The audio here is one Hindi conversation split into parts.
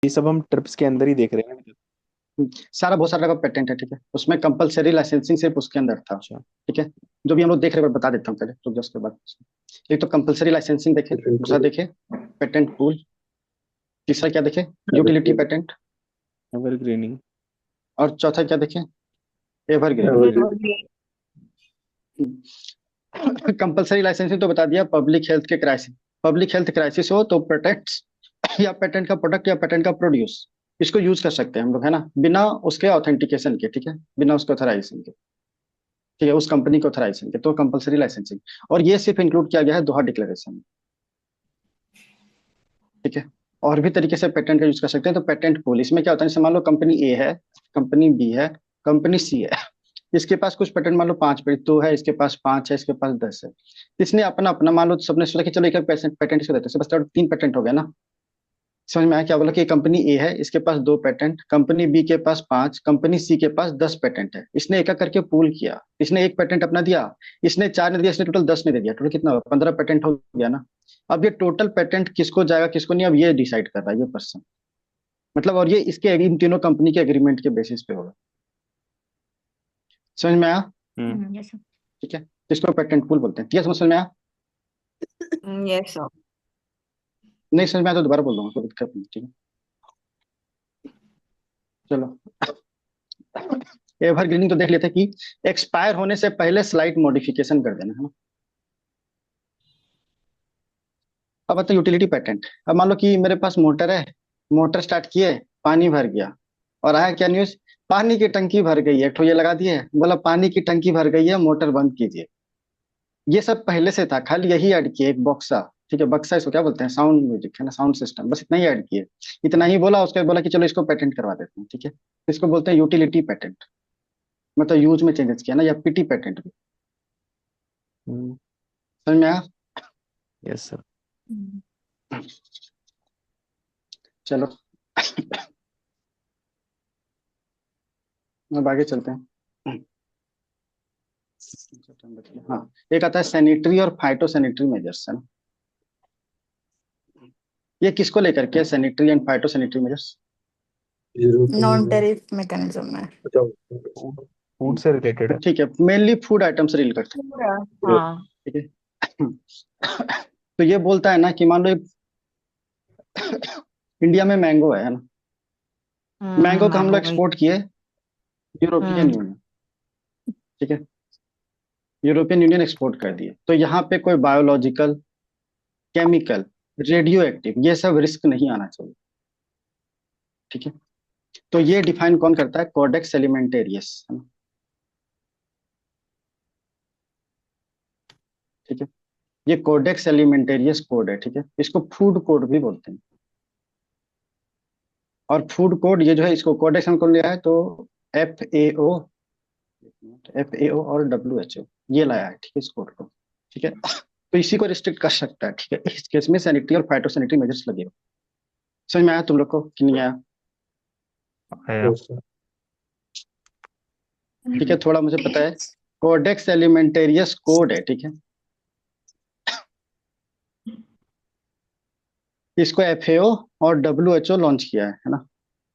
ये सब हम ट्रिप्स के अंदर ही देख रहे हैं अभी तक। सारा बहुत सारा का पेटेंट है, ठीक है। उसमें कंपलसरी लाइसेंसिंग सिर्फ उसके अंदर था, अच्छा। ठीक है। जो भी हम लोग देख रहे हैं बता देता हूँ पहले, तो उसके बाद एक तो कंपलसरी लाइसेंसिंग देखे, दूसरा देखे पेटेंट पूल, तीसरा क्या देखे, यूटिलिटी पेटेंट, एवरग्रीनिंग। और चौथा क्या देखे, एवरग्रीन। एवरग्रीन। कंपलसरी लाइसेंसिंग तो बता दिया, पब्लिक हेल्थ क्राइसिस हो तो पेटेंट या पेटेंट का प्रोडक्ट या पेटेंट का प्रोड्यूस, इसको यूज कर सकते हैं हम लोग, है ना, बिना उसके ऑथेंटिकेशन के, ठीक है, बिना उसके ऑथराइजेशन के, ठीक है, उस कंपनी के ऑथराइजेशन के, तो कंपलसरी लाइसेंसिंग। और ये सिर्फ इंक्लूड किया गया है दोहा डिक्लेरेशन में, ठीक है। और भी तरीके से पेटेंट का यूज कर सकते हैं। तो पेटेंट पूल, इसमें क्या होता है, जैसे मान लो कंपनी ए है, कंपनी बी है, कंपनी सी है। इसके पास कुछ पेटेंट, मान लो पांच पेटेंट तो है, इसके पास पांच है, इसके पास 10 है। इसने अपना अपना मान लो, सबने सोचा कि चलो एक पेटेंट पेटेंट इसको देते हैं, बस तीन पेटेंट हो गया ना। समझ में आया क्या बोला, कि कंपनी ए है, इसके पास दो पेटेंट, कंपनी बी के पास पांच, कंपनी सी के पास 10 पेटेंट है। इसने एक एक करके पूल किया, इसने एक पेटेंट अपना दिया, इसने चार ने दिया, इसने टोटल 10 ने दे दिया, टोटल कितना हुआ, 15 पेटेंट हो गया ना। अब ये टोटल पेटेंट किसको जाएगा किसको नहीं, अब ये डिसाइड कर रहा है ये पर्सन, मतलब, और ये इसके इन तीनों कंपनी के एग्रीमेंट के बेसिस पे होगा। समझ में आया? हम्म। यस ठीक है, इसको पेटेंट पूल बोलते हैं, ठीक है, समझ में आया? Yes sir. नहीं समझ में आया तो दोबारा बोल दूंगा, कोई दिक्कत नहीं, ठीक है। चलो, एवरग्रीनिंग तो देख लेते हैं कि एक्सपायर होने से पहले स्लाइट मॉडिफिकेशन कर देना, है ना। अब आता है यूटिलिटी पेटेंट। अब मान लो कि मेरे पास मोटर है, मोटर स्टार्ट किए, पानी भर गया, और आया क्या न्यूज, पानी की टंकी भर गई है, एक ठो ये लगा दिए, बोला पानी की टंकी भर गई है, मोटर बंद कीजिए। ये सब पहले से था, खाली यही ऐड किए एक बक्सा, ठीक है, बक्सा इसको क्या बोलते हैं, साउंड म्यूजिक, है ना, साउंड सिस्टम, बस इतना ही ऐड किए। इतना ही बोला, उसके बाद बोला कि चलो इसको पेटेंट करवा देते हैं, ठीक है। इसको बोलते हैं यूटिलिटी पेटेंट, मतलब यूज में चेंजेस किया ना, या पीटी पेटेंट भी। समझ में आया? Yes sir. चलो, अब आगे चलते हैं। हाँ, एक आता है सैनिटरी और फाइटो सैनिटरी मेजर्स, है ना। ये किसको लेकर के, sanitary and phyto sanitary measures? Non tariff mechanism में। फूड से रिलेटेड है। ठीक है, मेनली फूड आइटम से डील करते पूरा। हाँ। हैं, ठीक है। तो ये बोलता है ना कि मान लो इंडिया में मैंगो है ना, मैंगो का हम लोग मैंगो में। एक्सपोर्ट किए यूरोपियन हम्म। यूनियन, ठीक है, यूरोपियन यूनियन एक्सपोर्ट कर दिए, तो यहाँ पे कोई बायोलॉजिकल, केमिकल, रेडियो एक्टिव, ये सब रिस्क नहीं आना चाहिए, ठीक है। तो ये डिफाइन कौन करता है, कोडेक्स एलिमेंटेरियस, है ना, ठीक है। ये कोडेक्स एलिमेंटेरियस कोड है, ठीक है, इसको फूड कोड भी बोलते हैं। और फूड कोड ये जो है, इसको कोडेक्स हम कौन लिया है, तो FAO, FAO और WHO ये लाया है, ठीक है, इस कोड को, ठीक है। तो इसी को रिस्ट्रिक्ट कर सकता है, ठीक है, इस केस में सैनिटरी और फाइटो सैनिटरी मेजर्स लगेगा। समझ में आया तुम लोग को कि नहीं आया? आया। ठीक है, थोड़ा मुझे पता है, कोडेक्स एलिमेंटेरियस कोड है, ठीक है, इसको FAO और WHO लॉन्च किया है ना।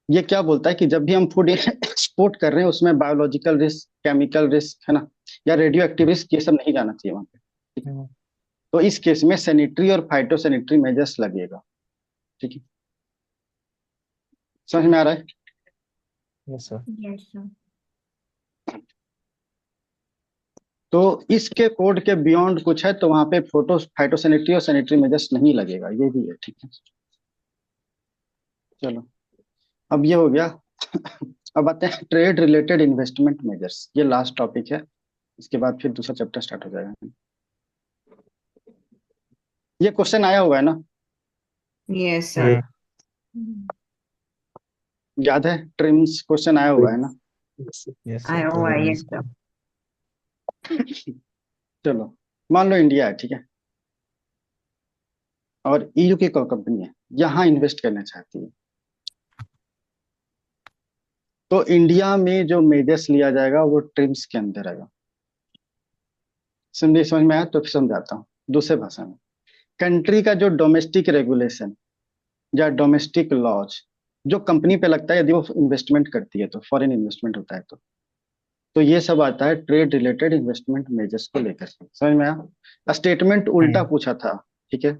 ये क्या बोलता है कि जब भी हम फूड एक्सपोर्ट कर रहे हैं, उसमें बायोलॉजिकल रिस्क, केमिकल रिस्क, है ना, या रेडियो एक्टिव रिस्क, ये सब नहीं जाना चाहिए वहां पे, ठीक है? तो इस केस में सैनिटरी और फाइटो सैनिटरी मेजर्स लगेगा, ठीक है। समझ में आ रहा है? Yes sir. Yes sir. तो इसके कोड के बियॉन्ड कुछ है तो वहां पे फोटो फाइटो सैनिटरी और सैनिटरी मेजर्स नहीं लगेगा, ये भी है, ठीक है। चलो, अब ये हो गया। अब आते हैं ट्रेड रिलेटेड इन्वेस्टमेंट मेजर्स, ये लास्ट टॉपिक है, इसके बाद फिर दूसरा चैप्टर स्टार्ट हो जाएगा। ये क्वेश्चन आया हुआ है ना, यस सर। याद है, ट्रिम्स क्वेश्चन आया हुआ है ना। यस आया हुआ है, यस सर। सर। चलो, मान लो इंडिया है, ठीक है, और EU की कोई कंपनी है, यहाँ इन्वेस्ट करना चाहती है, तो इंडिया में जो मेजर्स लिया जाएगा वो ट्रिम्स के अंदर आएगा। समझे, समझ में आया तो फिर समझाता हूँ दूसरे भाषा में। कंट्री का जो डोमेस्टिक रेगुलेशन या डोमेस्टिक लॉज, जो कंपनी पे लगता है यदि वो इन्वेस्टमेंट करती है तो फॉरेन इन्वेस्टमेंट होता है तो ये सब आता है ट्रेड रिलेटेड इन्वेस्टमेंट मेजर्स को लेकर के। समझ में आया? स्टेटमेंट उल्टा पूछा था, ठीक है।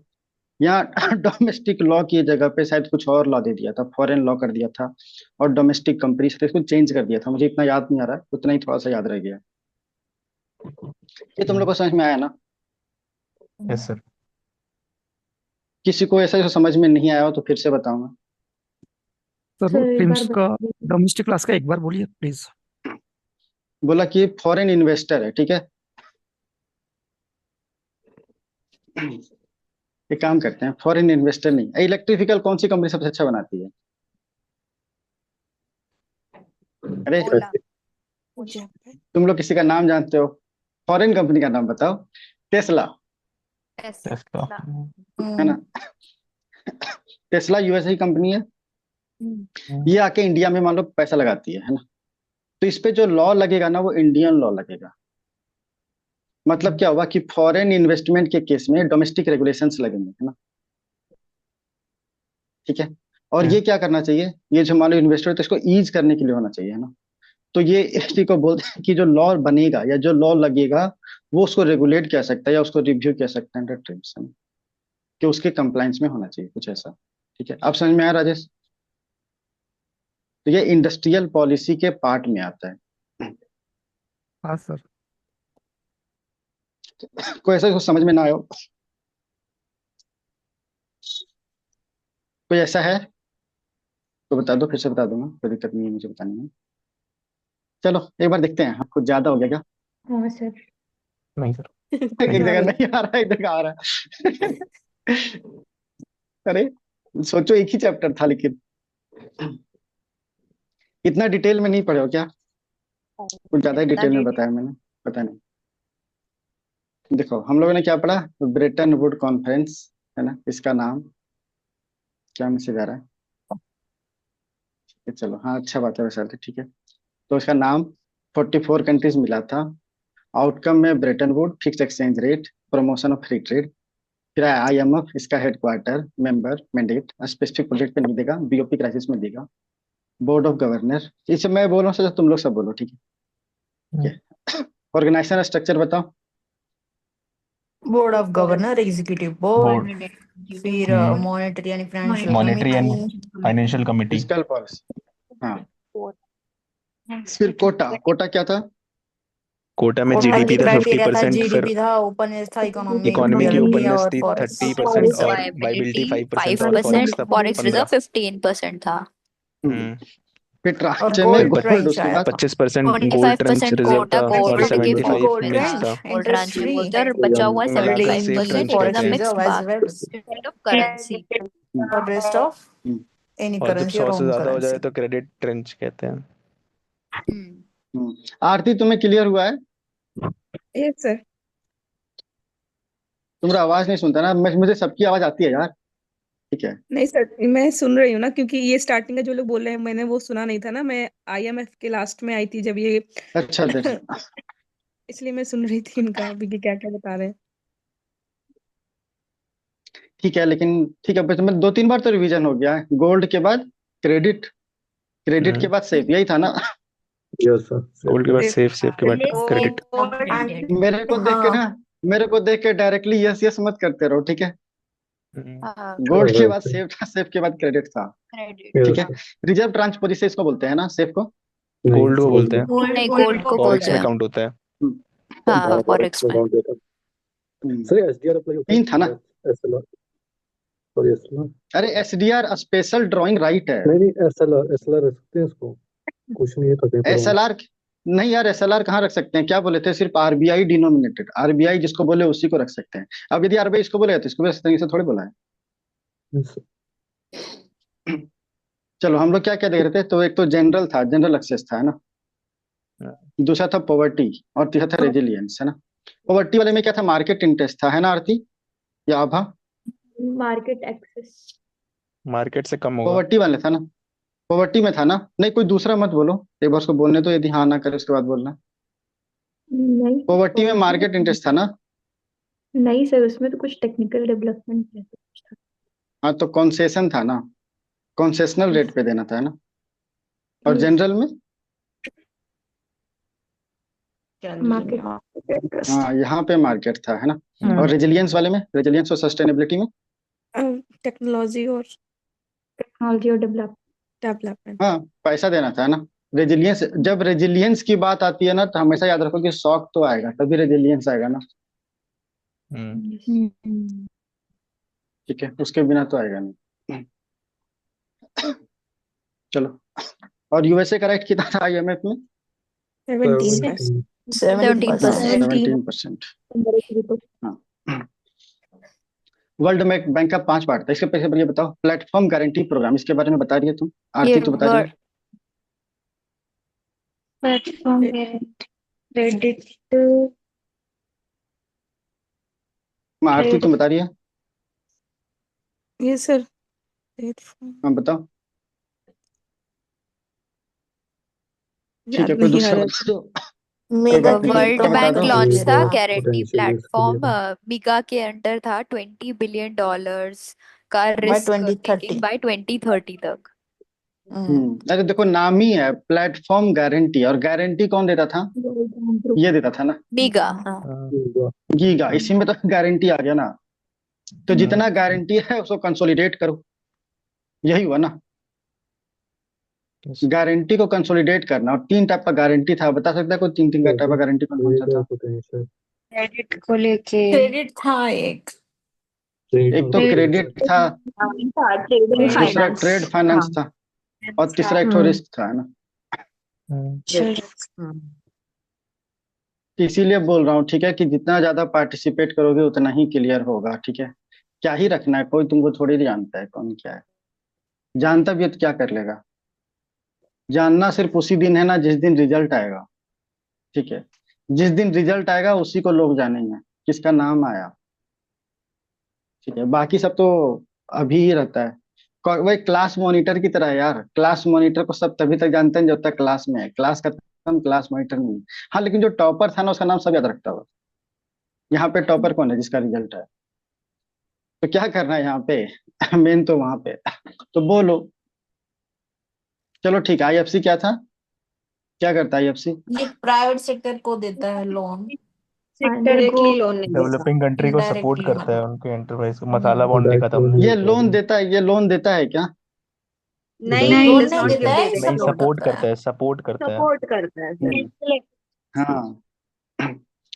यहाँ डोमेस्टिक लॉ की जगह पे शायद कुछ और लॉ दे दिया था, फॉरेन लॉ कर दिया था, और डोमेस्टिक कंपनी से इसको चेंज कर दिया था। मुझे इतना याद नहीं आ रहा है, उतना ही थोड़ा सा याद रह गया। ये तुम लोग को समझ में आया ना? Yes sir. किसी को ऐसा जो समझ में नहीं आया हो तो फिर से बताऊंगा। सर वो सर एक प्रिम्स बार का बता दीजिए। डोमेस्टिक क्लास का एक बार बोलिए प्लीज। बोला कि फॉरेन इन्वेस्टर है, ठीक है। एक काम करते हैं, फॉरेन इन्वेस्टर नहीं, इलेक्ट्रिकल कौन सी कंपनी सबसे अच्छा बनाती है? अरे ओला मुझे तुम लोग किसी का नाम जानते हो? फॉरेन कंपनी का नाम बताओ। Tesla, Tesla. है ना? टेस्ला यूएसए की कंपनी है। ये आके इंडिया में मान लो पैसा लगाती है ना? तो इस पे जो लॉ लगेगा ना वो इंडियन लॉ लगेगा। मतलब क्या हुआ कि फॉरेन इन्वेस्टमेंट के केस में डोमेस्टिक रेगुलेशंस लगेंगे, है ना? ठीक है। और ये क्या करना चाहिए, ये जो मान लो इन्वेस्टर है तो इसको ईज करने के लिए होना चाहिए, है ना? तो ये इसी को बोलते हैं कि जो लॉ बनेगा या जो लॉ लगेगा वो उसको रेगुलेट कर सकता है या उसको रिव्यू कर सकता है अंडर टर्म्स, कि उसके कंप्लायंस में होना चाहिए कुछ ऐसा। ठीक है, आप समझ में आया राजेश? तो ये इंडस्ट्रियल पॉलिसी के पार्ट में आता है। हाँ सर। कोई ऐसा कुछ समझ में ना आयो, कोई ऐसा है तो बता दो, फिर से बता दूंगा, कोई दिक्कत नहीं है मुझे बताने में। चलो एक बार देखते हैं, कुछ ज्यादा हो गया क्या? हाँ सर। नहीं सर। एक जगह नहीं आ रहा है, एक जगह आ रहा है। अरे सोचो एक ही चैप्टर था लेकिन इतना डिटेल में नहीं पढ़े हो क्या? कुछ ज्यादा ही डिटेल में बताया मैंने, पता नहीं। देखो हम लोगों ने क्या पढ़ा, ब्रेटन वुड कॉन्फ्रेंस, है ना? इसका नाम क्या मैसेज आ रहा है? चलो हाँ, अच्छा बात है वैसे, ठीक है। तो इसका नाम 44 कंट्रीज मिला था। आउटकम में Brayton would, fix exchange rate, promotion of free trade, फिर आईएमएफ, इसका headquarter, member, mandate, specific project पे नहीं देगा, बीओपी क्राइसिस में देगा, बोर्ड ऑफ गवर्नर, इसे मैं बोल रहा हूँ तुम लोग सब बोलो, ठीक है? ऑर्गेनाइजेशन स्ट्रक्चर बताओ। Board of governor, executive board, board, फिर मॉनेटरी यानी financial monetary and committee, financial committee. Physical policy, हाँ। फिर कोटा, कोटा क्या था? कोटा में कोटा की जीडीपी था क्राइटेरिया था, 50%, फिर जीडीपी था, ओपननेस था, इकोनॉमिक इकोनॉमी की वियबिलिटी ओपननेस और थी फॉरेस्ट 30% और वायबिलिटी वायबिलिटी 5% और 5%, फॉरेक्स था फॉरेक्स रिजर्व 15। 15% था। हम्म। फिर और ट्रांचे में गोल्ड गोल्ड, ट्रेंच उसके आया बाद था। 25% गोल्ड 25% ट्रंच रिजर्व कोटा था गोल्ड और के 75 गोल्ड मिक्स ट्रेंच, था। इंटरेस्ट ट्रांची फ्री, उधर बचा हुआ मिलाकर सेफ 75% ट्रंच इट इज कहते अ हैं। Mixed reserve as basket wells kind of currency. और रेस्ट ऑफ हम्म, एनी और जब करेंसी 100 और से होम ज्यादा हो जाए करेंसी। तो क्रेडिट ट्रंच कहते हैं। आरती तुम्हें क्लियर हुआ है? Yes sir. तुम्हारा आवाज नहीं सुनता ना, मुझे सबकी आवाज आती है यार, ठीक है। नहीं सर, मैं सुन रही हूँ ना, क्योंकि ये स्टार्टिंग का जो लोग बोल रहे हैं मैंने वो सुना नहीं था ना, मैं आईएमएफ के लास्ट में आई थी जब ये अच्छा इसलिए मैं सुन रही थी इनका अभी कि क्या क्या बता रहे हैं। ठीक है, लेकिन ठीक है, बस मैं 2-3 बार तो रिवीजन हो गया है। गोल्ड के बाद क्रेडिट, क्रेडिट के बाद सेफ, यही था ना? Yes sir. गोल्ड के बाद सेफ, सेफ के बाद क्रेडिट। मेरे को देख के हाँ, ना, मेरे को देख के डायरेक्टली यस यस मत करते रहो, ठीक है? हाँ गोल्ड के बाद सेफ था, सेफ के बाद क्रेडिट था, क्रेडिट। ठीक है। रिजर्व ट्रांच पॉलिसी इसको बोलते हैं ना, सेफ को? गोल्ड को बोलते हैं, नहीं गोल्ड को फॉरेक्स बोलते में हैं। काउंट होता है। हाँ फॉरेक्स में। सर एसडीआर अप्लाई होता है? 3 था ना? एसएलआर, सॉरी एसएलआर, अरे एसडीआर स्पेशल ड्राइंग राइट है। नहीं एसएलआर, एसएलआर रख सकते हैं इसको? क्वेश्चन ये था कहीं पर। एसएलआर नहीं यार, एसएलआर कहाँ रख सकते हैं? क्या बोले थे? सिर्फ आरबीआई डिनोमिनेटेड, आरबीआई जिसको बोले उसी को रख सकते हैं। अब यदि आरबीआई इसको बोले तो इसको भी इस तरीके से थोड़ी बोला है। चलो हम लोग क्या क्या देख रहे थे, तो एक तो जनरल था, जनरल एक्सेस था, है ना? दूसरा था पॉवर्टी और तीसरा था रेजिलियंस, है ना? पॉवर्टी वाले में क्या था? मार्केट इंटरेस्ट था, है ना आरती या आभा? Market access. मार्केट से कम होगा। पॉवर्टी वाले था ना? पॉवर्टी में था ना? नहीं कोई दूसरा मत बोलो, एक बार उसको बोलने तो, यदि हाँ ना करे उसके बाद बोलना। नहीं पॉवर्टी में मार्केट इंटरेस्ट था ना? नहीं सर, उसमें तो कुछ टेक्निकल डेवलपमेंट है। हाँ तो कॉन्सेशन था ना? कॉन्सेशनल रेट पे देना था, है ना? और जनरल में हाँ यहाँ पे मार्केट था, है ना? और रेजिलियंस वाले में, रेजिलियंस और सस्टेनेबिलिटी में टेक्नोलॉजी और डेवलपमेंट। हाँ पैसा देना था, है ना? रेजिलियंस, जब रेजिलियंस की बात आती है ना तो हमेशा याद रखो कि शॉक तो आएगा तभी रेजिलियंस आएगा ना। ठीक है, उसके बिना तो आएगा नहीं। चलो, और यूएसए का रेट कितना था आईएमएफ में? 17%। 17%. 17%। हाँ, वर्ल्ड बैंक का 5 पार्ट था, इसके पीछे पर ये बताओ, प्लेटफॉर्म गारंटी प्रोग्राम, इसके बारे में बता रही है तुम, आरती ये तू बता रही है। प्लेटफॉर्म क्रेडिट आरती तुम बता रही है, ये सर हाँ बताओ। ठीक याद है, कोई नहीं आ दूसरा रहा। बता दो। मेगा बात नहीं, वर्ल्ड क्या बता बैंक दो? लॉन्च था हाँ, गारंटी potential risk प्लेटफॉर्म के लिए। मिगा के अंडर था $20 बिलियन का By रिस्क 2030. टेकिंग बाय 2030 तक। अरे देखो नाम ही है प्लेटफॉर्म गारंटी, और गारंटी कौन देता था? ये देता था ना, मिगा गीगा, इसी में तो गारंटी आ गया ना। तो जितना गारंटी है उसको कंसोलिडेट करो, यही हुआ ना। गारंटी को कंसोलिडेट करना, और 3 टाइप का गारंटी था, बता सकता है कोई 3 टाइप का गारंटी कौन कौन सा था? पोटेंशियल क्रेडिट को लेके क्रेडिट था एक. एक तो क्रेडिट था, ट्रेडिंग दूसरा ट्रेड फाइनेंस था, और तीसरा एक तो रिस्क था, है ना? इसीलिए बोल रहा हूँ, ठीक है, कि जितना ज्यादा पार्टिसिपेट करोगे उतना ही क्लियर होगा, ठीक है? क्या ही रखना है, कोई तुमको थोड़ी नहीं जानता है कौन क्या है, जानता भी है तो क्या कर लेगा? जानना सिर्फ उसी दिन है ना जिस दिन रिजल्ट आएगा, ठीक है? जिस दिन रिजल्ट आएगा उसी को लोग जानेंगे किसका नाम आया, ठीक है? बाकी सब तो अभी ही रहता है। वही क्लास मॉनिटर की तरह है यार, क्लास मॉनिटर को सब तभी तक जानते हैं जब तक क्लास में है, क्लास खत्म क्लास मॉनिटर नहीं है। हाँ लेकिन जो टॉपर था ना उसका नाम सब याद रखता होगा। यहाँ पे टॉपर कौन है? जिसका रिजल्ट है। तो क्या करना है यहाँ पे? मेन तो वहां पे, तो बोलो। चलो ठीक है, आईएफसी क्या था, क्या करता है आईएफसी? ये प्राइवेट सेक्टर को देता है लोन डायरेक्टली लोन नहीं देता। डेवलपिंग कंट्री को सपोर्ट इनडायरेक्टली, करता है, मतलब. उनके एंटरप्राइज को मसाला बॉन्ड देखा था हमने। ये लोन देता है, ये लोन देता है क्या? नहीं लोन does नहीं not देता give है, direct नहीं, loan। सपोर्ट करता करता है, सपोर्ट करता है। सपोर्ट करता है सर। हाँ,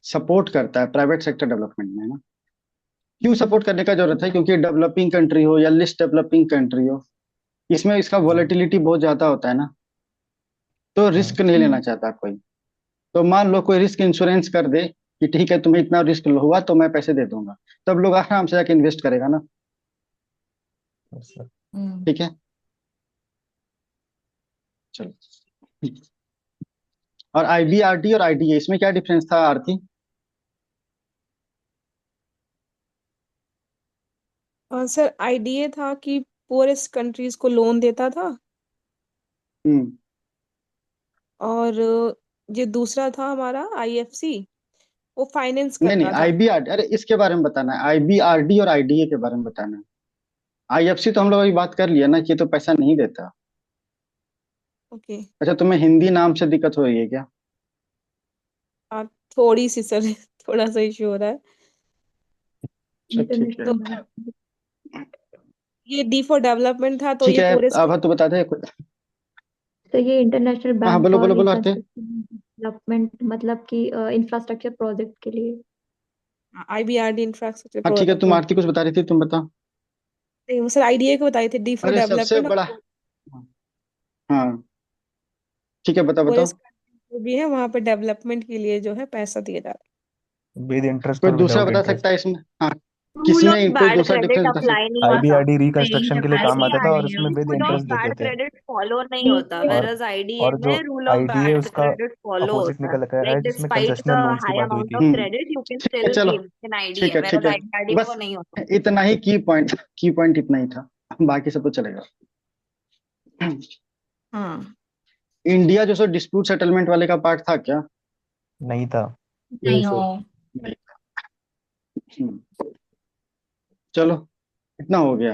सपोर्ट करता है प्राइवेट सेक्टर डेवलपमेंट में, है ना? क्यों सपोर्ट करने का जरूरत है? क्योंकि डेवलपिंग कंट्री हो या लिस्ट डेवलपिंग कंट्री हो, इसमें इसका वॉलेटिलिटी बहुत ज्यादा होता है ना, तो रिस्क नहीं लेना चाहता कोई। तो मान लो कोई रिस्क इंश्योरेंस कर दे कि ठीक है तुम्हें इतना रिस्क हुआ तो मैं पैसे दे दूंगा, तब लोग आराम से जाके इन्वेस्ट करेगा ना, ठीक है? चलो, और आईबीआरडी और आईडीए, इसमें क्या डिफरेंस था आरती? सर आईडीए था कि पुअरेस्ट कंट्रीज को लोन देता था, हम्म और ये दूसरा था हमारा आईएफसी, वो फाइनेंस नहीं नहीं, करता था। आईबीआरडी, अरे इसके बारे में बताना है, आईबीआरडी और आईडीए के बारे में बताना है। आईएफसी तो हम लोग अभी बात कर लिया ना कि ये तो पैसा नहीं देता। ओके। अच्छा, तुम्हें हिंदी नाम से दिक्कत हो रही है क्या? थोड़ी सी सर, थोड़ा सा इश्यू हो रहा है। अच्छा ठीक है, तो ये डी फॉर डेवलपमेंट था, तो ठीक ये है, पूरे अब तो बता दे। तो ये इंटरनेशनल हाँ बैंक बोलो फॉर बोलो बोलो आरती। रिकंस्ट्रक्शन डेवलपमेंट, मतलब कि इंफ्रास्ट्रक्चर प्रोजेक्ट के लिए। आईबीआरडी इंफ्रास्ट्रक्चर हाँ ठीक है, तुम आरती कुछ बता रही थी, तुम बताओ। नहीं, वो सर आईडीए को बताए थे, डी फॉर अरे सबसे डेवलपमेंट। बड़ा, हाँ ठीक है, बताओ बताओ। जो भी है वहां पे डेवलपमेंट के लिए जो है पैसा दिया जा रहा विद इंटरेस्ट कोई और दूसरा विदाउट बता इंटरेस्ट। सकता है इसमें? हाँ, रूल ऑफ किसमें कोई बैड दूसरा क्रेडिट डिफरेंस बता सकता अप्लाई नहीं होता। आईबीआरडी नहीं, रिकंस्ट्रक्शन के लिए जब काम आता था और IBRD इसमें with rule of interest bad देते थे। क्रेडिट फॉलो नहीं होता, और whereas IDA और जो में रूल ऑफ आईडीए बैड उसका क्रेडिट फॉलो अपोजिट होता है। निकल कर आया लाइक है, जिसमें डिस्पाइट द कंसेशनल लोन्स की हाई बात हुई अमाउंट थी। ऑफ क्रेडिट यू कैन ठीक है स्टिल चलो, गिव इन ठीक IDA, है ठीक whereas है, IBRD बस को नहीं होता। इतना ही की पॉइंट इतना ही था, बाकी सब तो चलेगा। हाँ. इंडिया जो सो डिस्प्यूट सेटलमेंट वाले का पार्ट था क्या? नहीं था। नहीं No. सर। नहीं था। चलो, इतना हो गया,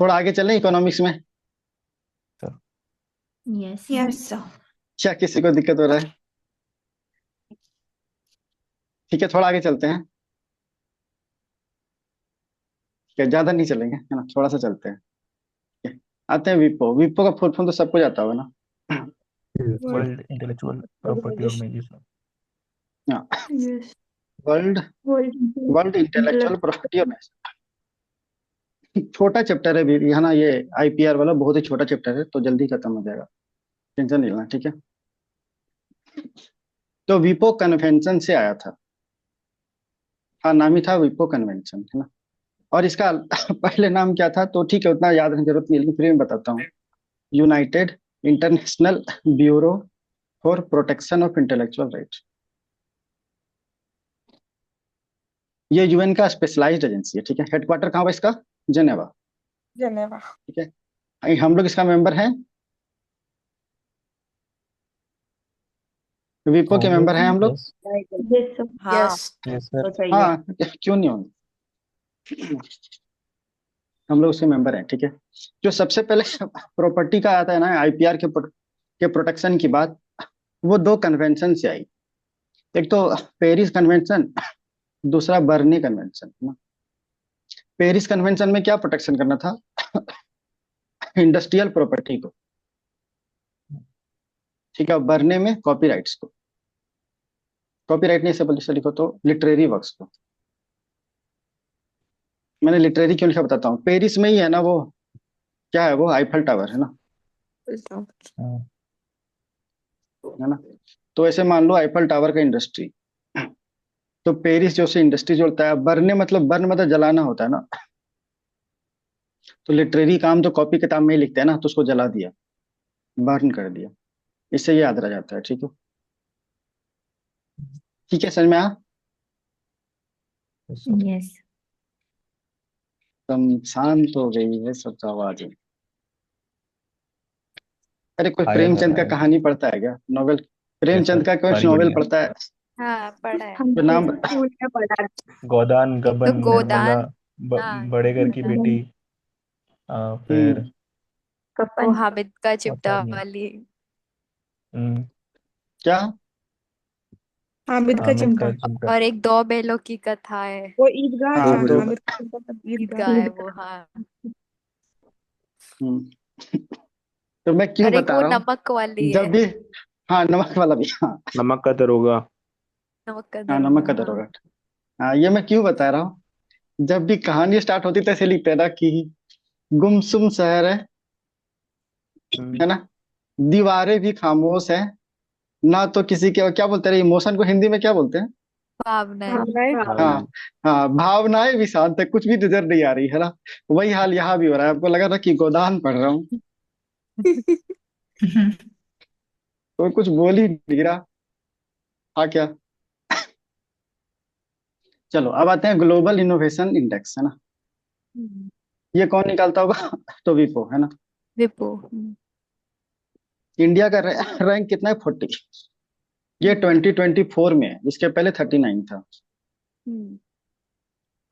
थोड़ा आगे चलें इकोनॉमिक्स में, यस यस सर। क्या किसी को दिक्कत हो रहा है? ठीक है, थोड़ा आगे चलते हैं। क्या ज्यादा नहीं चलेंगे, है ना, थोड़ा सा चलते हैं। ठीक है, आते हैं विपो। विपो का फुल फॉर्म तो सबको जाता होगा ना? Yes. World Intellectual Property Organization. हाँ, yes World World Intellectual Property Organization. छोटा चैप्टर है भी, है ना, ये आईपीआर वाला बहुत ही छोटा चैप्टर है, तो जल्दी खत्म हो जाएगा, टेंशन नहीं लेना, ठीक है। तो विपो कन्वेंशन से आया था। हाँ, नाम ही था विपो कन्वेंशन, है ना। और इसका पहले नाम क्या था, तो ठीक है, उतना याद रखने की जरूरत नहीं है, लेकिन फिर मैं बताता हूँ। United international bureau for protection of intellectual rights. ये यूएन का स्पेशलाइज्ड एजेंसी है, ठीक है। हेडक्वार्टर कहाँ हुआ इसका? Geneva, Geneva. ठीक है। हम लोग इसका मेंबर हैं, विपो के मेंबर हैं हम लोग। यस यस सर हाँ यस सर। हाँ, क्यों नहीं होंगे, हम लोग उसके मेंबर हैं, ठीक है। जो सबसे पहले प्रॉपर्टी का आता है ना, आईपीआर के प्रोटेक्शन की बात, वो दो कन्वेंशन से आई। एक तो पेरिस कन्वेंशन, दूसरा बर्ने कन्वेंशन, है ना। पेरिस कन्वेंशन में क्या प्रोटेक्शन करना था? इंडस्ट्रियल प्रॉपर्टी को, ठीक है। बर्ने में कॉपीराइट्स को, कॉपीराइट नहीं से लिखो तो लिटरेरी वर्क्स को। मैंने लिटरेरी क्यों लिखा बताता हूँ। पेरिस में ही है ना वो, क्या है वो, आईफल टावर, है ना, है ना। तो ऐसे मान लो आईफल टावर का इंडस्ट्री, तो पेरिस जो से इंडस्ट्री जोड़ता है। बर्न मतलब जलाना होता है ना, तो लिटरेरी काम तो कॉपी किताब में ही लिखते हैं ना, तो उसको जला दिया, बर्न कर दिया, इससे ये याद रह जाता है, ठीक है। ठीक है, समझ में आया? यस तुम शांत हो गई है सब आवाज। अरे कोई प्रेमचंद का कहानी पढ़ता है क्या, नॉवेल? प्रेमचंद का कोई सारी नॉवेल बढ़िया। पढ़ता है? हाँ पढ़ा है। हम तो नाम स्कूल में पढ़ा। गोदान तो गबन निर्मला गोदान, हाँ बड़े घर की बेटी। फिर हम्म, वो कफन हामिद का चिपटा पता नहीं। वाली। हम्म, क्या? हामिद का हामिद चिमटा। का चिमटा। और एक दो बैलों की कथा है। वो ईदगाह हाँ, था, तो हामिद का चिमटा तब ईदगाह। ईदगाह है वो, हाँ। तो मैं क्यों और एक बता वो रहा हूँ, नमक वाली जब है। भी, हाँ नमक वाला भी, हाँ। नमक का दरोगा। नमक का हाँ, दरोगा, नमक का हाँ। दरोगा। हाँ, ये मैं क्यों बता रहा हूँ। जब भी कहानी स्टार्ट होती तो ऐसे लिखते हैं ना कि गुमसुम शहर है ना, दीवारें भी खामोश है, ना तो किसी के, क्या बोलते हैं इमोशन को हिंदी में क्या बोलते हैं? भावनाएं। भावनाएं। हाँ, हाँ, भावनाएं भी शांत है, कुछ भी नजर नहीं आ रही, है ना। वही हाल यहाँ भी हो रहा है, आपको लगा था कि गोदान पढ़ रहा हूँ, कोई कुछ बोल ही नहीं रहा। हाँ, क्या? चलो अब आते हैं ग्लोबल इनोवेशन इंडेक्स, है ना। ये कौन निकालता होगा? तो विपो, है ना। विपो। इंडिया का रैंक कितना है? 40। ये 2024 में है, इसके पहले 39 था।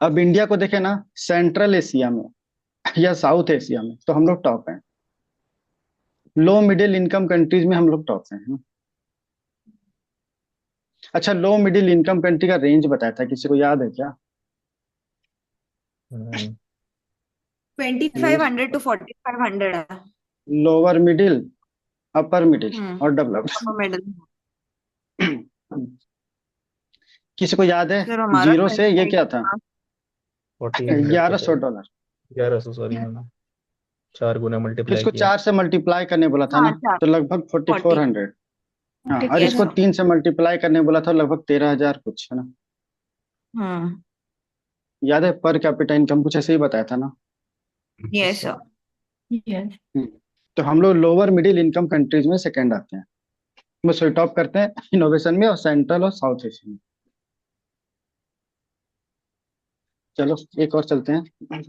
अब इंडिया को देखे ना, सेंट्रल एशिया में या साउथ एशिया में, तो हम लोग टॉप हैं। लो मिडिल इनकम कंट्रीज में हम लोग टॉप हैं, है ना। अच्छा, लो मिडिल इनकम कंट्री का रेंज बताया था, किसी को याद है क्या? 2500 to 4500 है। लोअर मिडिल, अपर मिडिल और डेवलप्ड। मेडल किसी को याद है? सर हमारा जीरो से ये क्या था? $1100। 1100, सॉरी मैंने 4 गुना तो मल्टीप्लाई इसको किया। 4 से मल्टीप्लाई करने बोला था हाँ ना, चार तो लगभग 4400। हाँ, और इसको 3 से मल्टीप्लाई करने बोला था, लगभग 13,000 कुछ, है ना। हम्म याद है? पर कैपिटा इनकम कुछ ऐसे ही बताया था ना। Yes sir. यस हम्म, तो हम लोग लोअर मिडिल इनकम कंट्रीज में सेकंड आते हैं, में सॉरी टॉप करते हैं इनोवेशन में, और सेंट्रल और साउथ एशिया में। चलो एक और चलते हैं।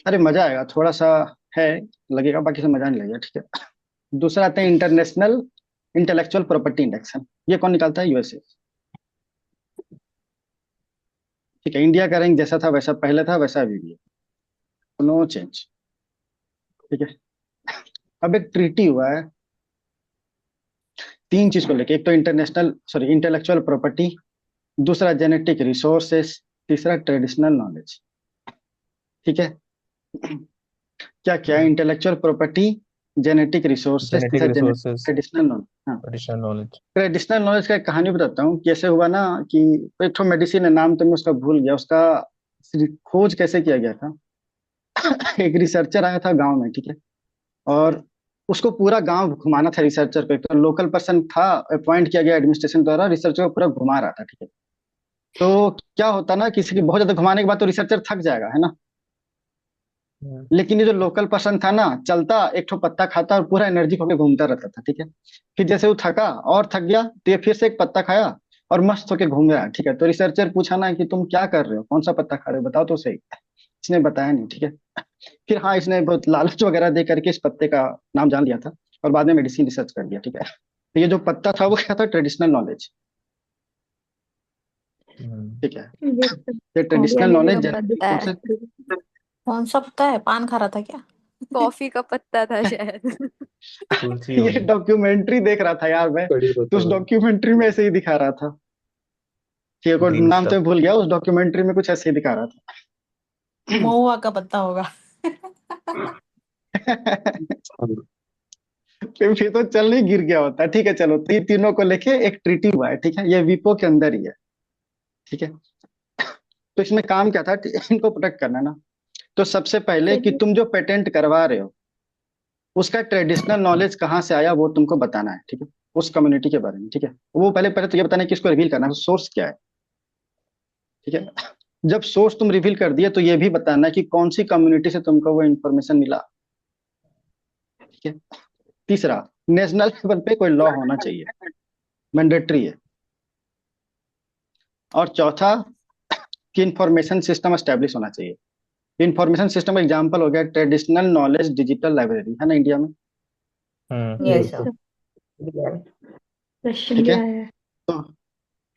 अरे मजा आएगा थोड़ा सा, है, लगेगा, बाकी से मजा नहीं लगेगा, ठीक है। दूसरा आते हैं इंटरनेशनल इंटेलेक्चुअल प्रॉपर्टी इंडेक्स। ये कौन निकालता है? यूएसए, ठीक है। इंडिया का रैंक जैसा था वैसा पहले था, वैसा अभी भी है। No change. ठीक है। अब एक ट्रीटी हुआ है तीन चीज को लेके, एक तो इंटेलेक्चुअल प्रॉपर्टी, दूसरा जेनेटिक रिसोर्सेस, तीसरा ट्रेडिशनल नॉलेज। ठीक है। क्या क्या? Intellectual property, genetic resources, genetic तीसरा रिसोर्सेस, ट्रेडिशनल नॉलेज। हाँ, एडिशनल नॉलेज। ट्रेडिशनल नॉलेज का एक कहानी बताता हूँ। कैसे हुआ ना कि एक तो मेडिसिन है, नाम तो मैं उसका भूल गया, उसका खोज कैसे किया गया था। एक रिसर्चर आया था गांव में, ठीक है, और उसको पूरा गांव घुमाना था रिसर्चर को। एक तो लोकल पर्सन था, अपॉइंट किया गया एडमिनिस्ट्रेशन द्वारा, रिसर्चर को पूरा घुमा रहा था। ठीक है। तो क्या होता ना, किसी की बहुत ज्यादा घुमाने के बाद तो रिसर्चर थक जाएगा, है ना। हम्म, लेकिन ये जो लोकल पर्सन था ना, चलता एक ठो पत्ता खाता और पूरा एनर्जी होकर घूमता रहता था। ठीक है। फिर जैसे वो थका और थक गया तो ये फिर से एक पत्ता खाया और मस्त होके घूम रहा है। ठीक है। तो रिसर्चर पूछा ना कि तुम क्या कर रहे हो, कौन सा पत्ता खा रहे हो, बताओ तो सही। इसने बताया नहीं। ठीक है। फिर हाँ, इसने बहुत लालच वगैरह दे करके इस पत्ते का नाम जान लिया था और बाद में मेडिसिन रिसर्च कर दिया। ठीक है। तो ये जो पत्ता था वो क्या था? Traditional knowledge. ठीक है। ये सब ये हो गया ट्रेडिशनल मेरे नॉलेज, का जेनेटिक पत्ता है, रिसोर्सेज। कौन सा पत्ता है? पान खा रहा था क्या? कॉफी का पत्ता था शायद। तुलसी ये होगी। डॉक्यूमेंट्री देख रहा था यार मैं, कड़ी तो उस पत्ता। डॉक्यूमेंट्री में ऐसे ही दिखा रहा था। ठीक है, ग्रीन नाम तो स्टफ। मैं भूल गया, उस डॉक्यूमेंट्री में कुछ ऐसे ही दिखा रहा था। महुआ का पत्ता होगा। फिर तो चल नहीं, गिर गया होता। ठीक है, चलो, तो ये तीनों को लेके एक ट्रीटी हुआ है। ठीक है। ये विपो के अंदर ही है। ठीक है। तो इसमें काम क्या था? इनको प्रोटेक्ट करना ना। तो सबसे पहले कि चलिए तुम जो पेटेंट करवा रहे हो उसका ट्रेडिशनल नॉलेज कहाँ से आया वो तुमको बताना है। ठीक है। उस कम्युनिटी के बारे में। ठीक है। वो पहले पहले तो ये बताना है कि इसको रिवील करना है, सोर्स क्या है। ठीक है। जब सोर्स तुम रिवील कर दिए तो ये भी बताना है कि कौन सी कम्युनिटी से तुमको वो इन्फॉर्मेशन मिला। ठीक है। तीसरा, नेशनल लेवल पे कोई लॉ होना चाहिए, मैंडेटरी है। और चौथा, कि इंफॉर्मेशन सिस्टम एस्टेब्लिश होना चाहिए। इंफॉर्मेशन सिस्टम एग्जांपल हो गया ट्रेडिशनल नॉलेज डिजिटल लाइब्रेरी, है ना इंडिया में। ये यस सब क्वेश्चन ठीक भी है। आया है। तो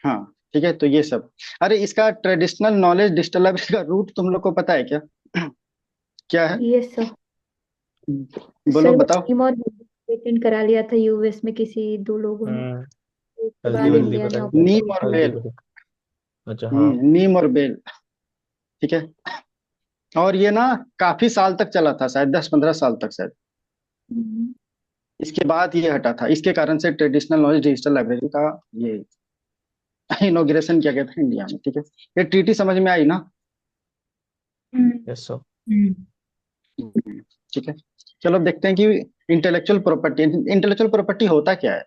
हाँ, ठीक है, तो ये सब। अरे, इसका ट्रेडिशनल नॉलेज डिजिटल लाइब्रेरी का रूट तुम लोग को पता है क्या? क्या है? ये सब बोलो, सर वो बताओ। नीम और पेटेंट करा लिया था यूएस में किसी दो लोगों ने, उसके बाद हल्दी नीम वल्दी इंडिया पता ने है? नीम और हल्दी बेल। पता है। अच्छा हाँ। नीम और बेल। ठीक है। और ये ना काफी साल तक चला था, शायद 10-15 साल तक शायद। हम्म, इसके बाद ये हटा था, इसके कारण से ट्रेडिशनल नॉलेज डिजिटल लाइब्रेरी का ये इनॉग्रेशन किया गया था इंडिया में। ठीक है। ये ट्रीटी समझ में आई ना? Yes sir. ठीक है। चलो अब देखते हैं कि इंटेलेक्चुअल प्रॉपर्टी होता क्या है।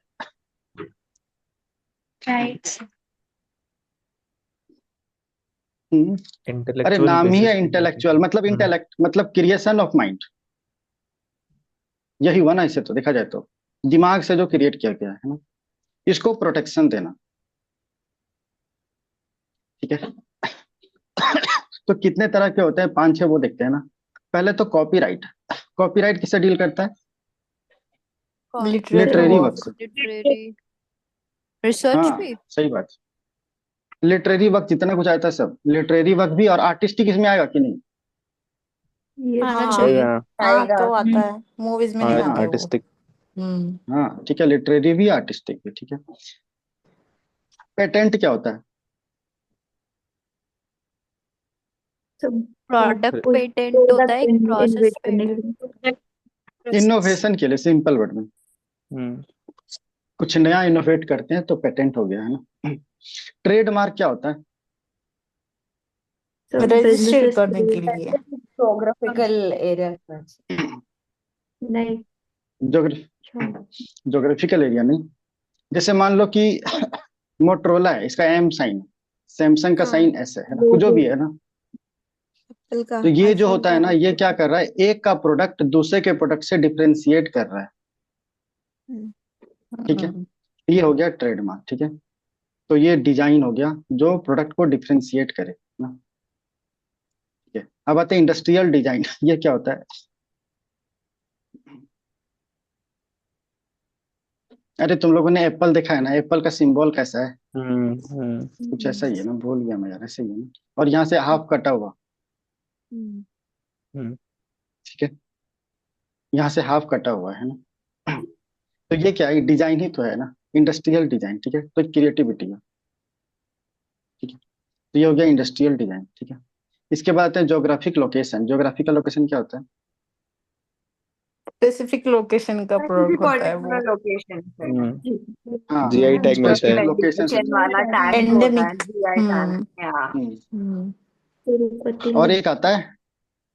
हम्म, अरे, इंटेलेक्चुअल नाम ही बेसिस है पे जो इंटेलेक्चुअल, चीजें। मतलब इंटेलेक्ट मतलब क्रिएशन ऑफ माइंड। यही हुआ ना, इसे तो देखा जाए तो दिमाग से जो क्रिएट किया गया है ना, इसको प्रोटेक्शन देना। ठीक है। तो कितने तरह के होते हैं? 5-6 वो देखते हैं ना। पहले तो कॉपीराइट। कॉपीराइट किससे डील करता है? Literary literary work work. से। लिटरेरी रिसर्च हाँ, भी। सही बात। लिटरेरी वर्क जितना कुछ आता है सब लिटरेरी वर्क भी, और आर्टिस्टिक इसमें आएगा कि नहीं? ये आना सब चाहिए। आएगा। हाँ तो आता है, मूवीज में नहीं हाँ, आते वो। आर्टिस्टिक। हाँ, ठीक है, लिटरेरी भी आर्टिस्टिक भी। ठीक है। पेटेंट क्या होता है? सब प्रोडक्ट कोई पेटेंट होता है, प्रोडक्ट एक प्रोसेस इन्वेंट करने के पेटेंट। लिए। इनोवेशन के लिए, सिंपल वर्ड में हम्म कुछ नया इनोवेट करते हैं तो पेटेंट हो गया, है ना। ट्रेडमार्क क्या होता है? सब रजिस्ट्रेट बिजनेसेस करने के लिए। Geographical area search. नहीं। अच्छा, जोग्राफिकल एरिया नहीं। जैसे मान लो कि मोटरोला है, इसका एम साइन, सैमसंग का हाँ, साइन ऐसे है ना, जो लोगो भी है ना। एप्पल का, तो ये जो आईफोन होता का। है ना, ये क्या कर रहा है, एक का प्रोडक्ट दूसरे के प्रोडक्ट से डिफरेंशिएट कर रहा है। हम्म, ठीक है। ये हो गया ट्रेडमार्क। ठीक है। तो ये डिजाइन हो गया जो प्रोडक्ट को डिफरेंशिएट करे ना। ठीक है। अब आते हैं इंडस्ट्रियल डिजाइन। ये क्या होता है? अरे, तुम लोगों ने एप्पल देखा है ना, एप्पल का सिंबल कैसा है? कुछ ऐसा ही है ना, भूल गया मैं यार, ऐसे ही है ना। और यहाँ से हाफ कटा हुआ। हम्म, हम्म ठीक है, यहाँ से हाफ कटा हुआ है ना। तो ये क्या है, डिजाइन ही तो है ना, इंडस्ट्रियल डिजाइन। ठीक है, तो क्रिएटिविटी है। ठीक है, तो ये हो गया इंडस्ट्रियल डिजाइन। ठीक है, इसके बाद आते हैं ज्योग्राफिक लोकेशन। ज्योग्राफिकल लोकेशन क्या होता है? स्पेसिफिक लोकेशन का प्रोडक्ट होता है वो। पर्टिकुलर लोकेशन पे हम्म हाँ, जीआई टैग मिलता है। स्पेसिफिक लोकेशन से। लोकेशन वाला टैग होता है, एंडेमिक। GI tag. हम्म या हम्म, तिरुपति और में एक आता है,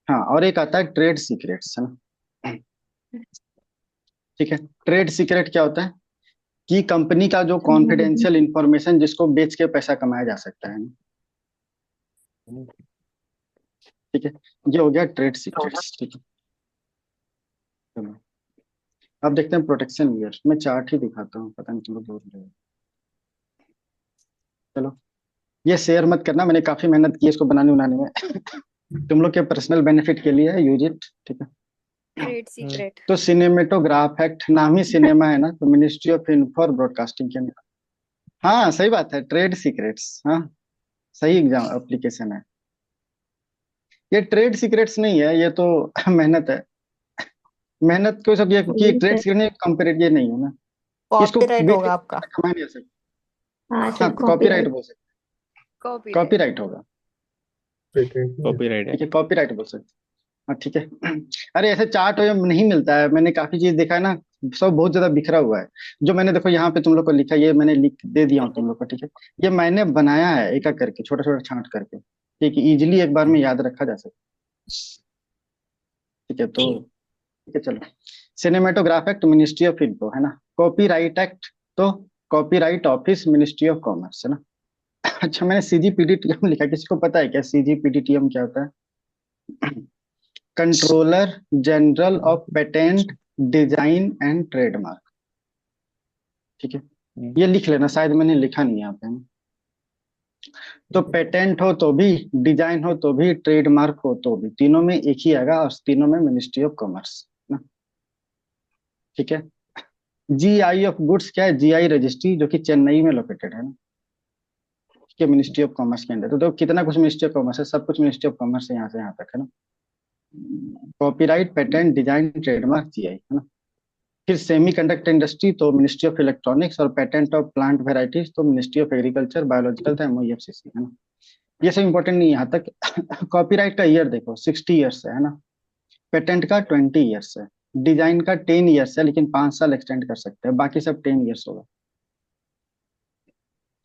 हाँ, और एक आता है ट्रेड सीक्रेट्स, है ना। ठीक है, ट्रेड सीक्रेट क्या होता है कि कंपनी का जो कॉन्फिडेंशियल इंफॉर्मेशन जिसको बेच के पैसा कमाया जा सकता है ना। ठीक है, ये हो गया ट्रेड सीक्रेट्स। ठीक है, चलो अब देखते हैं प्रोटेक्शन ईयर। मैं चार्ट ही दिखाता हूँ, पता नहीं तुम लोग बोल रहे हो। चलो, ये शेयर मत करना, मैंने काफी मेहनत की है इसको बनाने उनाने में। तुम लोग के पर्सनल बेनिफिट के लिए यूज इट। ठीक है, ट्रेड सीक्रेट। तो सिनेमेटोग्राफ एक्ट, नाम ही सिनेमा है ना, तो मिनिस्ट्री ऑफ इन्फो और ब्रॉडकास्टिंग के अंदर। हाँ सही बात है, ट्रेड सीक्रेट्स। हाँ, सही एग्जाम एप्लीकेशन है। ये ट्रेड सीक्रेट्स नहीं है, ये तो मेहनत है। मेहनत को सब, ये कि वही ट्रेड सर। सीक्रेट नहीं, कंपेरेट ये नहीं है ना। इसको कॉपीराइट बेच के होगा आपका। कमा नहीं सकते। हाँ हाँ, सर, कॉपीराइट कॉपीराइट। बोल सकते, कॉपीराइट। कॉपीराइट होगा। पेटेंट नहीं है। कॉपीराइट है। ठीक है, कॉपीराइट बोल सकते। हाँ ठीक है। अरे ऐसे चार्ट नहीं मिलता है, मैंने काफी चीज देखा है ना, सब बहुत ज्यादा बिखरा हुआ है। जो मैंने देखो यहाँ पे तुम लोग को लिखा, ये मैंने लिख दे दिया हूँ तुम लोग को। ठीक है, ये मैंने बनाया है एक एक करके, छोटा छोटा छांट करके, ठीक है, इजिली एक बार में याद रखा जा सके। ठीक है, तो ठीक है, चलो। Cinematograph act ministry of info, है ना। कॉपीराइट एक्ट तो copyright office ministry of commerce, है ना। अच्छा, मैंने सीजीपीडीटीएम लिखा, किसी को पता है क्या सीजीपीडीटीएम क्या होता है? Controller general of patent design and trademark. ठीक है, ये लिख लेना, शायद मैंने लिखा नहीं यहाँ पे। तो पेटेंट हो तो भी, डिजाइन हो तो भी, ट्रेडमार्क हो तो भी, तीनों में एक ही आएगा, और तीनों में मिनिस्ट्री ऑफ कॉमर्स ना। ठीक है, जीआई ऑफ गुड्स क्या है? जीआई रजिस्ट्री, जो कि चेन्नई में लोकेटेड है ना। ठीक है, मिनिस्ट्री ऑफ कॉमर्स के अंदर। तो कितना कुछ मिनिस्ट्री ऑफ कॉमर्स है, सब कुछ मिनिस्ट्री ऑफ कॉमर्स है यहाँ से यहाँ तक, है ना। Copyright, patent, design, trademark, GI, है ना। फिर सेमीकंडक्टर इंडस्ट्री तो मिनिस्ट्री ऑफ इलेक्ट्रॉनिक्स, और पेटेंट ऑफ प्लांट वेराइटीज तो मिनिस्ट्री ऑफ एग्रीकल्चर, बायोलॉजिकल था एमओईएफसीसी, है ना। ये सब इंपॉर्टेंट नहीं है यहाँ तक। कॉपीराइट का ईयर देखो 60 ईयर्स है ना। पेटेंट का 20 ईयर्स है। डिजाइन का 10 ईयर्स है, लेकिन 5 साल एक्सटेंड कर सकते हैं, बाकी सब 10 ईयर्स होगा।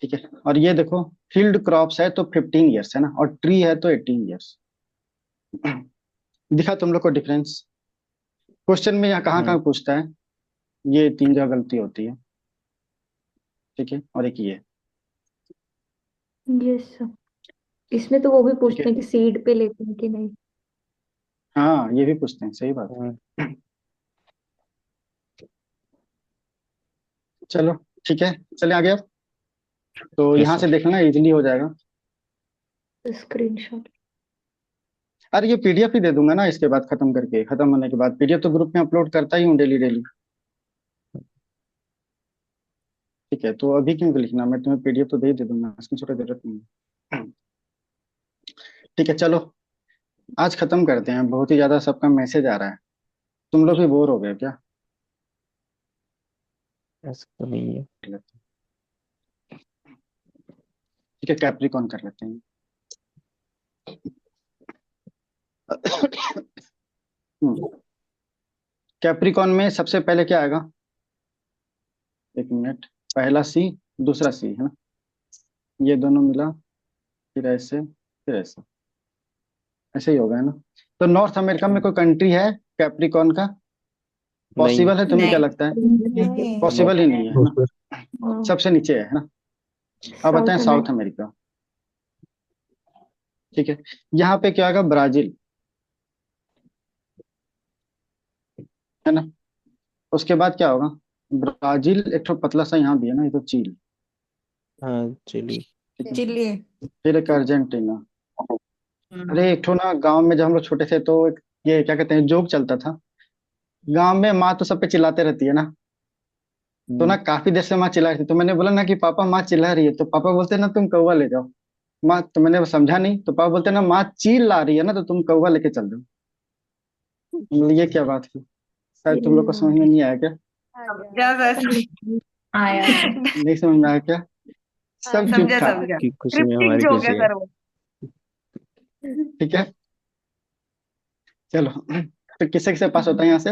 ठीक है, और ये देखो फील्ड क्रॉप्स है तो 15 ईयर्स है ना, और ट्री है तो 18 ईयर्स। दिखा तुम लोग को डिफरेंस? क्वेश्चन में यहाँ कहाँ कहाँ पूछता है, ये 3 जगह गलती होती है। ठीक है, और एक ये। Yes sir. इसमें तो वो भी ठीक पूछते है, हैं कि सीड पे लेते हैं कि नहीं। हाँ ये भी पूछते हैं, सही बात है। चलो ठीक है, चले आगे अब। तो यस यहाँ से सर। देखना इजीली हो जाएगा। स्क्रीनशॉट। अरे ये पीडीएफ ही दे दूंगा ना, इसके बाद खत्म करके, खत्म होने के बाद पीडीएफ तो ग्रुप में अपलोड करता ही हूँ डेली डेली। ठीक है, तो अभी क्यों लिखना, मैं तुम्हें पीडीएफ तो दे दूंगा, इसकी छोटी जरूरत नहीं है। ठीक है, चलो आज खत्म करते हैं, बहुत ही ज्यादा सबका मैसेज आ रहा है। तुम लोग भी बोर हो गए क्या? ऐसा तो नहीं है। ठीक है, कैप्रिकॉन कर लेते हैं। कैप्रिकॉन में सबसे पहले क्या आएगा? एक मिनट, पहला सी, दूसरा सी, है ना। ये दोनों मिला, फिर ऐसे, फिर ऐसे, ऐसे ही होगा, है ना। तो नॉर्थ अमेरिका में कोई कंट्री है कैप्रिकॉन का? नहीं। पॉसिबल है? तुम्हें क्या नहीं। लगता है? नहीं। पॉसिबल ही नहीं है, है नो ना। सर। सबसे नीचे है ना। अब बताएं साउथ साउथ अमेरिका। ठीक है, यहाँ पे क्या आएगा? ब्राजील, है ना। उसके बाद क्या होगा? ब्राजील, एक तो पतला सा यहाँ भी है ना, ये तो चील। हाँ, चिली। ठीक है, चिल्ली। फिर एक अर्जेंटीना। अरे एक तो ना, गांव में जब हम लोग छोटे थे तो ये क्या कहते हैं, जोक चलता था। गांव में माँ तो सब पे चिल्लाते रहती है ना। तो ना काफी देर से माँ चिल्ला रही थी, तो मैंने बोला ना कि पापा माँ चिल्ला रही है, तो पापा बोलते ना तुम कौवा ले जाओ। माँ, तो मैंने समझा नहीं, तो पापा बोलते ना माँ चील ला रही है ना, तो तुम कौवा लेके चल दो। ये क्या बात हुई? शायद तुम लोग को समझ में नहीं आया क्या? आ गया समझा सर आया नहीं समझ में आया क्या? सब चुप समझा था। समझा आपकी खुशी में क्रिप्टिक हमारी जो हो खुशी गया है। सर वो ठीक है, चलो। तो किससे किससे पास होता है यहाँ से?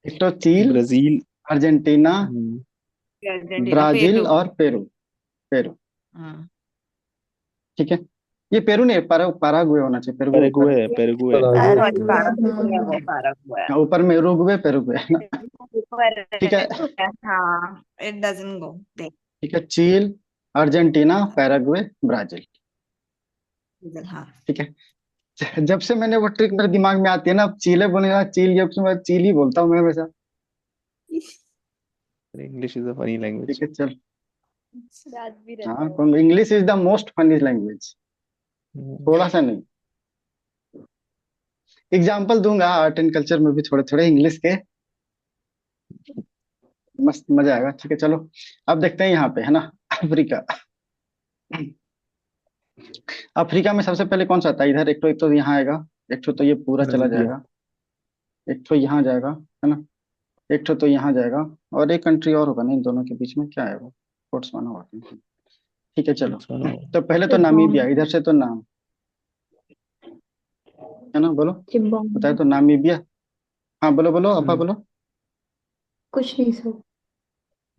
एक तो चीन, Brazil. Argentina, Argentina Brazil Peru और पेरू। पेरू, हाँ ठीक है। ये पेरू नहीं, पैराग्वे होना चाहिए, पेरू ऊपर है। पेरुगुए। Paraguay sorry Paraguay. पारा वो पारा हुआ है ऊपर में उरुग्वे, पेरुग्वे है ना? ऊपर ठीक है, है हाँ इट डजंट गो देख ठीक है। चीन, अर्जेंटीना, पैराग्वे, ब्राजील। हाँ ठीक है। जब से मैंने वो ट्रिक मेरे दिमाग में आती है ना, अब चीले बोलने का चील, जब से मैं चील ही बोलता हूँ मैं हमेशा। English is a funny language. ठीक है, चल। याद भी रहता हाँ, है। English is the most funny language, थोड़ा सा नहीं। एग्जाम्पल दूंगा आर्ट एंड कल्चर में भी थोड़े थोड़े इंग्लिश के, मस्त मजा आएगा। ठीक है, चलो। अब देखते हैं यहाँ पे, है ना, अफ्रीका। अफ्रीका में सबसे पहले कौन सा आता है इधर? एक तो यहाँ आएगा, एक तो ये पूरा चला नामीबिया। जाएगा, एक तो यहाँ जाएगा, है ना, एक तो यहाँ जाएगा, और एक कंट्री और होगा ना इन दोनों के बीच में, क्या है वो? बोट्सवाना होगा। ठीक है, चलो। बोत्सवाना। तो पहले तो नामीबिया, इधर से तो नाम, है ना, बोलो, बताए जिम्बाब्वे। तो नामीबिया। हाँ बोलो बोलो, अपा बोलो। कुछ नहीं सर।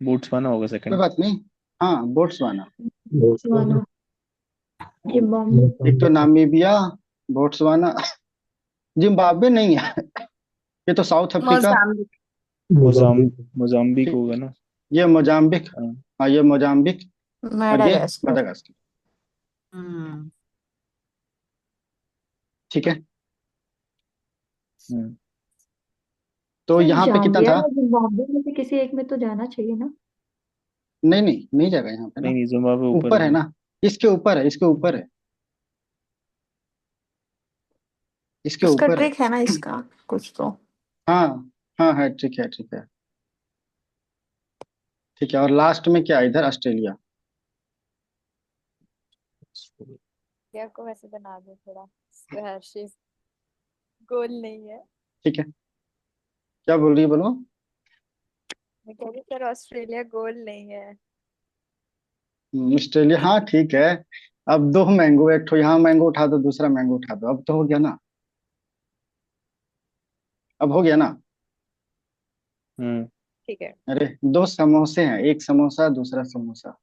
बोत्सवाना होगा कोई सेकंड। बात नहीं। हाँ, बोट्सवाना। बोत्सवाना। जिम्बाब्वे। एक तो नामीबिया, बोट्सवाना, जिम्बाब्वे नहीं है, ये तो south Africa. Mozambique Mozambique. Mozambique ठीक, होगा ना। ये मोजाम्बिक। हाँ। हाँ, ये मोजाम्बिक, और ये मेडागास्कर। मदागास्कर। हम्म ठीक है, हम्म। तो सर यहाँ पे कितना जाम्बिया था? या जिम्बाब्वे में से किसी एक में तो जाना चाहिए ना। नहीं नहीं, नहीं जाएगा यहाँ पे नहीं ना, नहीं, जिम्बाब्वे ऊपर ऊपर है है। ना, इसके ऊपर है, इसके ऊपर है, इसके उसका ऊपर है। ट्रिक है ना इसका कुछ तो। हाँ हाँ है, ठीक है, ठीक है, ठीक है। और लास्ट में क्या है इधर? ऑस्ट्रेलिया। या को वैसे बना दो थोड़ा, हर्षिस गोल नहीं है। ठीक है, क्या बोल रही है, बोलो। मैं कह रही सर ऑस्ट्रेलिया गोल नहीं है। ऑस्ट्रेलिया, हाँ ठीक है। अब दो मैंगो, एक तो यहाँ मैंगो उठा दो, दूसरा मैंगो उठा दो, अब तो हो गया ना, अब हो गया ना। हम्म। ठीक है। अरे, दो समोसे हैं, एक समोसा दूसरा समोसा।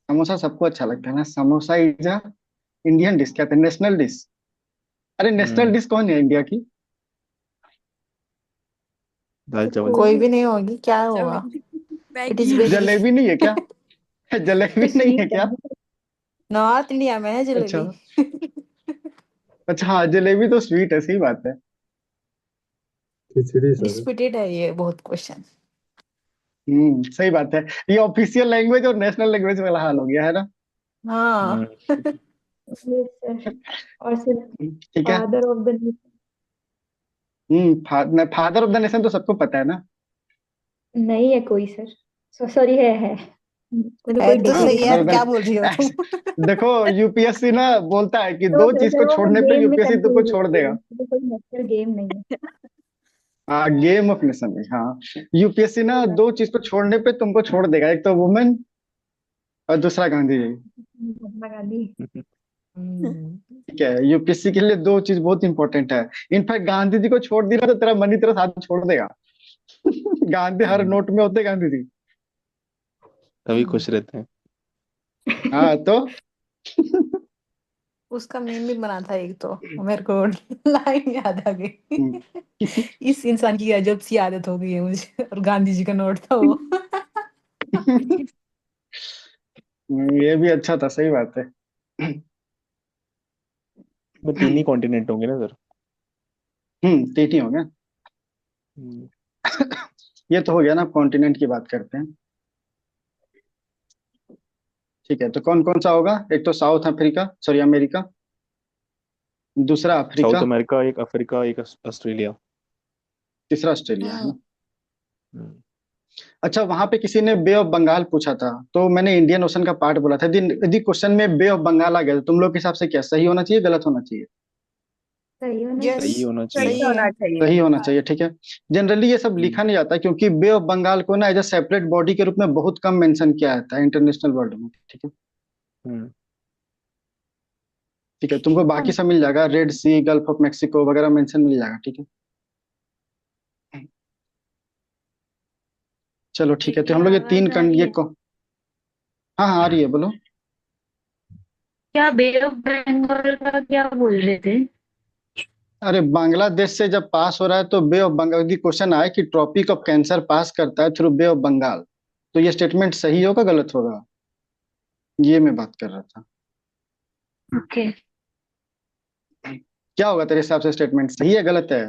समोसा सबको अच्छा लगता है ना, samosa is a Indian dish, कहते हैं नेशनल डिश। अरे, नेशनल हम्म। डिश कौन है इंडिया की? दाल चावल। कोई कोई भी। भी नहीं होगी, क्या होगा? It is Maggi. Very jalebi नहीं है क्या? तो जलेबी नहीं है स्वीट क्या? है। नॉर्थ इंडिया में है अच्छा, जलेबी। अच्छा, हाँ, जलेबी तो स्वीट है, सही बात है। खिचड़ी सर। डिस्प्यूटेड है ये बहुत क्वेश्चन। सही बात है। ये ऑफिशियल लैंग्वेज और नेशनल लैंग्वेज वाला हाल हो गया है ना। हाँ। हम्म। Yes, sir. और सिर्फ ठीक है। Father of the nation. Father of the nation तो सबको पता है ना। नहीं है कोई सर। सॉरी है। मतलब है कोई तो हाँ, सही डिबेट है, फादर नहीं। ऑफ क्या बोल रही हो तुम? द देखो, यूपीएससी ना बोलता है कि तो दो चीज सर को वो मैं छोड़ने पे गेम में यूपीएससी तुमको कंफ्यूज हो छोड़ गई देगा। हूँ, तो कोई नेशनल गेम नहीं है। हाँ, गेम ऑफ नेशन में, हाँ। यूपीएससी ना कोई बात दो चीज को छोड़ने पे तुमको छोड़ देगा, एक तो वुमेन और दूसरा गांधी जी। नहीं, महात्मा गांधी। हम्म। ठीक है, यूपीएससी के लिए दो चीज बहुत इंपॉर्टेंट है। इनफैक्ट गांधी जी को छोड़ दिया तो तेरा मन ही तेरा साथ छोड़ देगा। गांधी हर नोट में होते, गांधी जी। तभी खुश रहते हैं। हाँ, तो उसका मीम भी बना था एक तो, मेरे को लाइन याद आ हम्म, गई। इस इंसान की अजब सी आदत हो गई है मुझे, और गांधी जी का नोट था वो। ये भी अच्छा था, सही बात है। मैं तीन ही कॉन्टिनेंट होंगे ना सर। तीन ही हो गया। हम्म। ये तो हो गया ना, कॉन्टिनेंट की बात करते हैं। ठीक है, तो कौन कौन सा होगा? एक तो साउथ अफ्रीका, सॉरी अमेरिका, दूसरा साउथ अफ्रीका, अमेरिका, एक अफ्रीका, एक ऑस्ट्रेलिया। तीसरा ऑस्ट्रेलिया, है हम्म। ना। हम्म। अच्छा, वहां पे किसी ने बे ऑफ बंगाल पूछा था, तो मैंने इंडियन ओशन का पार्ट बोला था। यदि यदि क्वेश्चन में बे ऑफ बंगाल आ गया तो तुम लोग के हिसाब से क्या सही होना चाहिए, गलत होना चाहिए? सही होना यस सही होना सही चाहिए। सही होना है चाहिए। सही होना चाहिए, ठीक है। जनरली ये सब लिखा नहीं जाता क्योंकि बे ऑफ बंगाल को ना एज अ सेपरेट बॉडी के रूप में बहुत कम मेंशन किया जाता है इंटरनेशनल वर्ल्ड में, ठीक है। हम्म ठीक है, तुमको बाकी सब मिल जाएगा, Red Sea, Gulf of Mexico वगैरह मेंशन मिल जाएगा, ठीक है। चलो ठीक है, तो हम लोग ये तीन आवाज आ रही ये है? हाँ हाँ आ रही है, बोलो। क्या बे ऑफ बंगाल का क्या बोल रहे थे? अरे बांग्लादेश से जब पास हो रहा है तो बे ऑफ बंगाल की क्वेश्चन आए कि ट्रॉपिक ऑफ कैंसर पास करता है थ्रू बे ऑफ बंगाल, तो ये स्टेटमेंट सही होगा गलत होगा, ये मैं बात कर रहा था। ओके। क्या होगा तेरे हिसाब से, स्टेटमेंट सही है गलत है?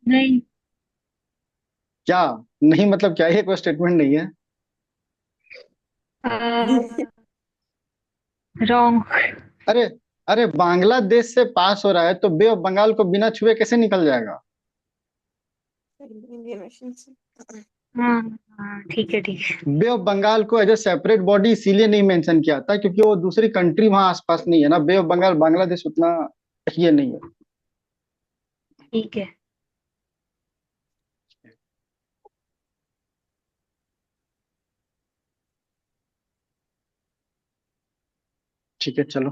नहीं। क्या नहीं मतलब क्या, ये कोई स्टेटमेंट नहीं है। रॉन्ग। अरे अरे बांग्लादेश से पास हो रहा है तो बे ऑफ बंगाल को बिना छुए कैसे निकल जाएगा? इंडियन ओशन से। हाँ हाँ, ठीक है ठीक है। बे ऑफ बंगाल को एज ए सेपरेट बॉडी इसीलिए नहीं मेंशन किया था क्योंकि वो दूसरी कंट्री वहां आसपास नहीं है ना, बे ऑफ बंगाल बांग्लादेश उतना ये नहीं है। ठीक है। ठीक है चलो,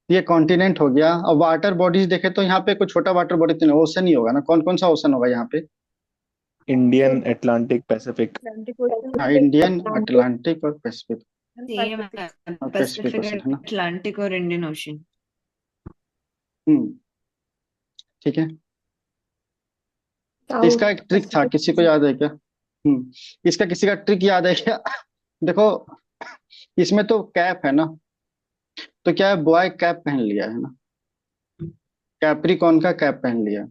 ये कॉन्टिनेंट हो गया। और वाटर बॉडीज देखे तो यहाँ पे कोई छोटा वाटर बॉडी तो नहीं, ओशन ही होगा ना, कौन कौन सा ओशन होगा यहाँ पे? Indian, Atlantic, Pacific. Atlantic ocean, हाँ, इंडियन, अटलांटिक और पैसिफिक। सेम है, और पैसिफिक पैसिफिक ओशन है ना। अटलांटिक और इंडियन ओशन। हम्म, ठीक है। इसका एक ट्रिक था, किसी को याद है क्या? इसका किसी का ट्रिक याद है क्या? देखो, इसमें तो कैप है ना, तो क्या है, बॉय कैप पहन लिया है ना, कैप्रिकॉन का कैप पहन लिया।